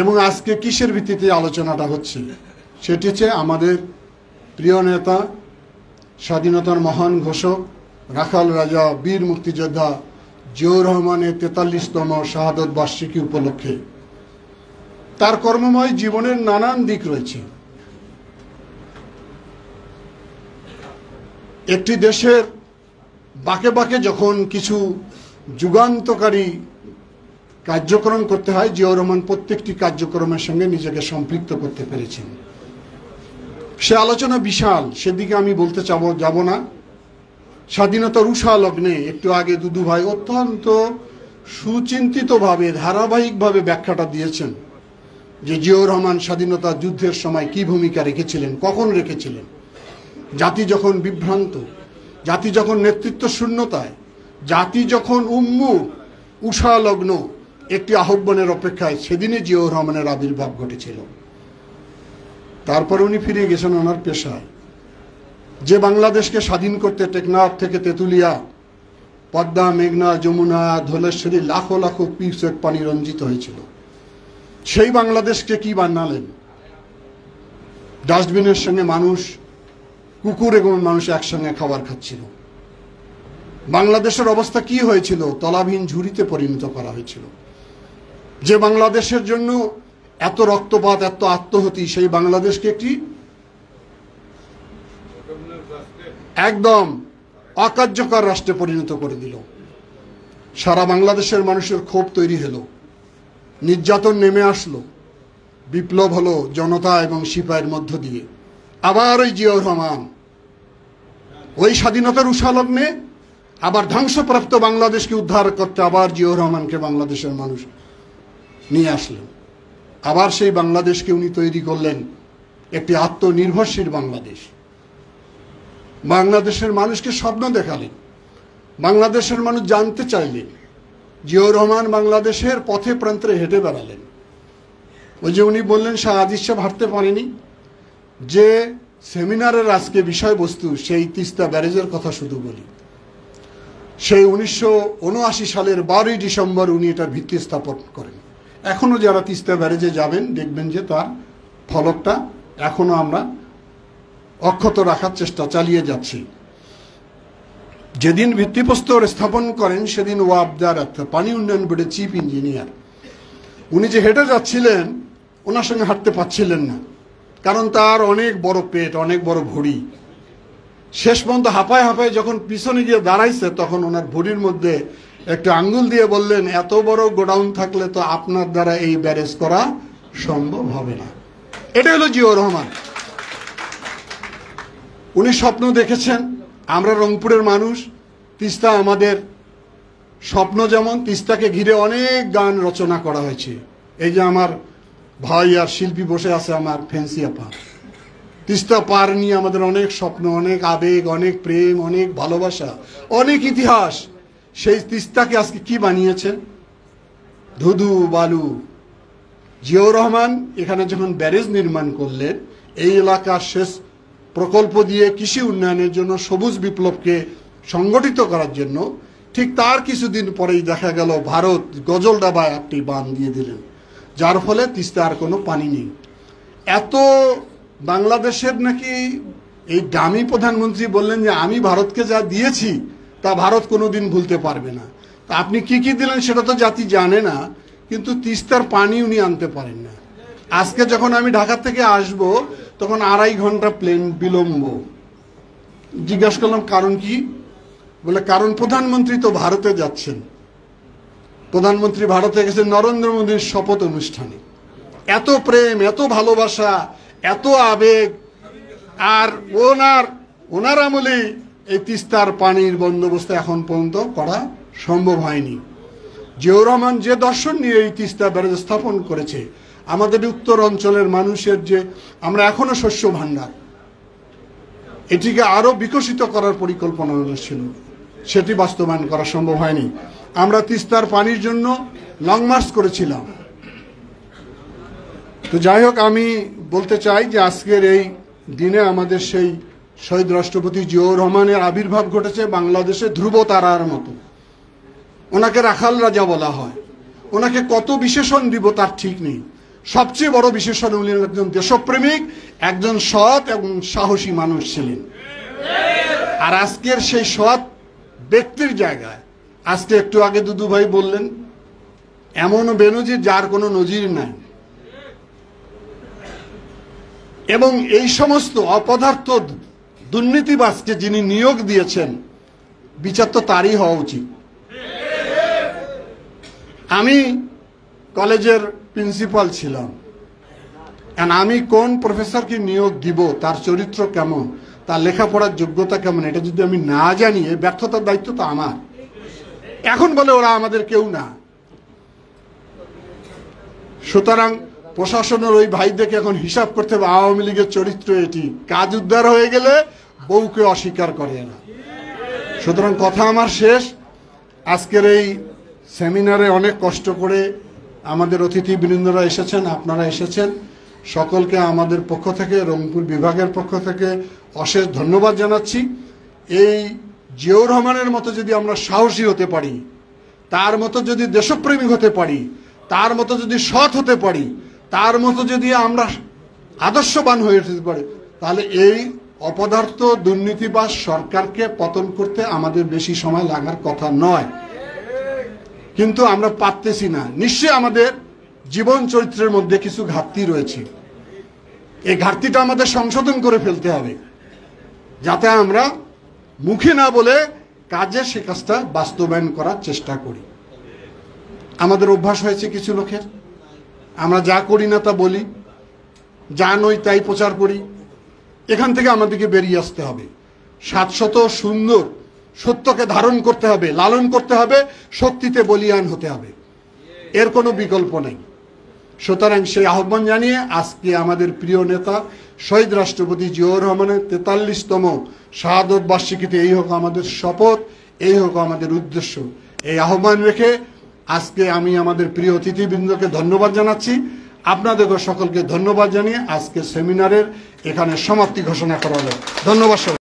এবং আজকে কিসের ভিত্তিতে আলোচনাটা হচ্ছে সেটি হচ্ছে আমাদের প্রিয় নেতা, স্বাধীনতার মহান ঘোষক, রাখাল রাজা, বীর মুক্তিযোদ্ধা জিয়াউর রহমানের 43তম শাহাদত বার্ষিকী উপলক্ষে। তার কর্মময় জীবনের নানান দিক রয়েছে। একটি দেশের বাঁকে বাঁকে যখন কিছু যুগান্তকারী কার্যক্রম করতে হয়, জিয়াউর রহমান প্রত্যেকটি কার্যক্রমের সঙ্গে নিজেকে সম্পৃক্ত করতে পেরেছেন। সে আলোচনা বিশাল, সেদিকে আমি বলতে যাব না। স্বাধীনতার উষা লগ্নে একটু আগে দুদু ভাই অত্যন্ত সুচিন্তিতভাবে ধারাবাহিকভাবে ব্যাখ্যাটা দিয়েছেন যে জিয়াউর রহমান স্বাধীনতা যুদ্ধের সময় কি ভূমিকা রেখেছিলেন, কখন রেখেছিলেন। জাতি যখন বিভ্রান্ত, জাতি যখন নেতৃত্ব শূন্যতায়, জাতি যখন উন্মুখ, উষা লগ্ন একটি আহ্বানের অপেক্ষায়, সেদিনে জিয়াউর রহমানের আবির্ভাব ঘটেছিল। তারপর উনি ফিরে গেছেন ওনার পেশায়। যে বাংলাদেশকে স্বাধীন করতে টেকনাফ থেকে তেঁতুলিয়া, পদ্মা, মেঘনা, যমুনা, ধলেশ্বরী লাখো লাখো কিউসেক পানি রঞ্জিত হয়েছিল, সেই বাংলাদেশকে কি বানালেন? ডাস্টবিনের সঙ্গে মানুষ, কুকুর এবং মানুষ একসঙ্গে খাবার খাচ্ছিল। বাংলাদেশের অবস্থা কি হয়েছিল? তলাবিহীন ঝুড়িতে পরিণত করা হয়েছিল। যে বাংলাদেশের জন্য এত রক্তপাত, এত আত্মহতি, সেই বাংলাদেশকে একটি একদম অকার্যকর রাষ্ট্রে পরিণত করে দিল। সারা বাংলাদেশের মানুষের ক্ষোভ তৈরি হলো, নির্যাতন নেমে আসলো, বিপ্লব হলো জনতা এবং সিপাহীর মধ্য দিয়ে। আবার ওই জিয়াউর রহমান ওই স্বাধীনতার উষালগ্নে আবার ধ্বংসপ্রাপ্ত বাংলাদেশকে উদ্ধার করতে আবার জিয়াউর রহমানকে বাংলাদেশের মানুষ নিয়ে আসলেন। আবার সেই বাংলাদেশকে উনি তৈরি করলেন একটি আত্মনির্ভরশীল বাংলাদেশ। বাংলাদেশের মানুষকে স্বপ্ন দেখালেন, বাংলাদেশের মানুষ জানতে চাইলেন। জিয়াউর রহমান বাংলাদেশের পথে প্রান্তে হেঁটে বেড়ালেন। ওই যে উনি বললেন শাহ আজিজ সাহেব হাঁটতে পারেনি, যে সেমিনারের আজকে বিষয়বস্তু সেই তিস্তা ব্যারেজের কথা শুধু বলি। সেই 1979 সালের 12ই ডিসেম্বর উনি এটার ভিত্তি স্থাপন করেন। এখনো যারা তিস্তা ব্যারেজে যাবেন দেখবেন যে তার ফলকটা এখনো আমরা অক্ষত রাখার চেষ্টা চালিয়ে যাচ্ছি। যেদিন ভিত্তিপ্রস্তর স্থাপন করেন সেদিন ওয়াবদার পানি উন্নয়ন বোর্ডের চিফ ইঞ্জিনিয়ার, উনি যে হেঁটে যাচ্ছিলেন ওনার সঙ্গে হাঁটতে পারছিলেন না, কারণ তার অনেক বড় পেট, অনেক বড় ভুঁড়ি। শেষ পর্যন্ত হাঁপায় হাঁপায় যখন পিছনে গিয়ে দাঁড়াইছে তখন ওনার ভুঁড়ির মধ্যে একটা আঙ্গুল দিয়ে বললেন, এত বড় গোডাউন থাকলে তো আপনার দ্বারা এই ব্যারেজ করা সম্ভব হবে না। এটা হলো জিয়াউর রহমান। উনি স্বপ্ন দেখেছেন। আমরা রংপুরের মানুষ, তিস্তা আমাদের স্বপ্ন। যেমন তিস্তাকে ঘিরে অনেক গান রচনা করা হয়েছে। এই যে আমার ভাই আর শিল্পী বসে আছে, আমার ফ্যান্সি আপা। তিস্তা পার নিয়ে আমাদের অনেক স্বপ্ন, অনেক আবেগ, অনেক প্রেম, অনেক ভালোবাসা, অনেক ইতিহাস। সেই তিস্তাকে আজকে কি বানিয়েছে? ধুধু বালু। জিয়াউর রহমান এখানে যখন ব্যারেজ নির্মাণ করলেন, এই এলাকার শেষ প্রকল্প দিয়ে কৃষি উন্নয়নের জন্য, সবুজ বিপ্লবকে সংগঠিত করার জন্য, ঠিক তার কিছুদিন পরেই দেখা গেল ভারত গজলডাবায় একটি বাঁধ দিয়ে দিলেন, যার ফলে তিস্তার কোনো পানি নেই। এত বাংলাদেশের নাকি এই দামি প্রধানমন্ত্রী বললেন যে আমি ভারতকে যা দিয়েছি তা ভারত কোনোদিন ভুলতে পারবে না। তা আপনি কি কি দিলেন সেটা তো জাতি জানে না, কিন্তু তিস্তার পানি উনি আনতে পারেন না। আজকে যখন আমি ঢাকা থেকে আসব তখন 2.5 ঘন্টা প্লেন বিলম্ব। জিজ্ঞাসা করলাম কারণ কি? বলে কারণ প্রধানমন্ত্রী তো ভারতে যাচ্ছেন। প্রধানমন্ত্রী ভারতে গেছেন নরেন্দ্র মোদীর শপথ অনুষ্ঠানে। এত প্রেম, এত ভালোবাসা, এত আবেগ, আর ওনার আমলে এই তিস্তার পানির বন্দোবস্ত এখন পর্যন্ত করা সম্ভব হয়নি। জিয়াউর রহমান যে দর্শন নিয়ে এই তিস্তা ব্যারেজ স্থাপন করেছে, আমাদের উত্তর অঞ্চলের মানুষের যে আমরা এখনো শস্য ভাণ্ডার, এটিকে আরো বিকশিত করার পরিকল্পনা ছিল, সেটি বাস্তবায়ন করা সম্ভব হয়নি। আমরা তিস্তার পানির জন্য লং মার্চ করেছিলাম। তো যাই হোক, আমি বলতে চাই যে আজকের এই দিনে আমাদের সেই শহীদ রাষ্ট্রপতি জিয়াউর রহমানের আবির্ভাব ঘটেছে বাংলাদেশে ধ্রুব তারার মতো। ওনাকে রাখাল রাজা বলা হয়, ওনাকে কত বিশেষণ দিব তার ঠিক নেই। সবচেয়ে বড় বিশেষণ উনি একজন দেশপ্রেমিক, একজন সৎ এবং সাহসী মানুষ ছিলেন। আর আজকের সেই সৎ ব্যক্তির জায়গায় আজকে একটু আগে দুদু ভাই বললেন এমন বেনজির যার কোনো নজির নাই, এবং এই সমস্ত অপদার্থ দুর্নীতিবাজকে যিনি নিয়োগ দিয়েছেন বিচার তো তারই হওয়া উচিত। আমি কলেজের প্রিন্সিপাল ছিলাম, আমি কোন প্রফেসরকে নিয়োগ দিব, তার চরিত্র কেমন, তার লেখাপড়ার যোগ্যতা কেমন, এটা যদি আমি না জানি ব্যর্থতার দায়িত্ব তো আমার। এখন বলে ওরা আমাদের কেউ না। সুতরাং প্রশাসনের ওই ভাইদেরকে এখন হিসাব করতে হবে আওয়ামী লীগের চরিত্র এটি, কাজ উদ্ধার হয়ে গেলে বউকে অস্বীকার করে না। সুতরাং কথা আমার শেষ। আজকের এই সেমিনারে অনেক কষ্ট করে আমাদের অতিথিবৃন্দরা এসেছেন, আপনারা এসেছেন, সকলকে আমাদের পক্ষ থেকে, রংপুর বিভাগের পক্ষ থেকে অশেষ ধন্যবাদ জানাচ্ছি। এই জিয়াউর রহমানের মতো যদি আমরা সাহসী হতে পারি, তার মতো যদি দেশপ্রেমিক হতে পারি, তার মতো যদি সৎ হতে পারি, তার মতো যদি আমরা আদর্শবান হয়ে উঠতে পারি, তাহলে এই অপদার্থ দুর্নীতিবাজ সরকারকে পতন করতে আমাদের বেশি সময় লাগার কথা নয়। কিন্তু আমরা পারতেছি না। নিশ্চয়ই আমাদের জীবন চরিত্রের মধ্যে কিছু ঘাটতি রয়েছে। এই ঘাটতিটা আমাদের সংশোধন করে ফেলতে হবে, যাতে আমরা মুখে না বলে কাজে সে কাজটা বাস্তবায়ন করার চেষ্টা করি। আমাদের অভ্যাস হয়েছে কিছু লোকের, আমরা যা করি না তা বলি, যা নই তাই প্রচার করি। এখান থেকে আমাদেরকে বেরিয়ে আসতে হবে। শাশ্বত সুন্দর সত্যকে ধারণ করতে হবে, লালন করতে হবে, শক্তিতে বলিয়ান হতে হবে, এর কোনো বিকল্প নেই। সুতরাং সেই আহ্বান জানিয়ে আজকে আমাদের প্রিয় নেতা শহীদ রাষ্ট্রপতি জিয়াউর রহমানের 43তম শাহাদত বার্ষিকীতে এই হোক আমাদের শপথ, এই হোক আমাদের উদ্দেশ্য। এই আহ্বান রেখে আজকে আমি আমাদের প্রিয় অতিথিবৃন্দকে ধন্যবাদ জানাচ্ছি। আপনাদেরকে সকলকে ধন্যবাদ জানিয়ে আজকে সেমিনারের এখানে সমাপ্তি ঘোষণা করা হলো। ধন্যবাদ।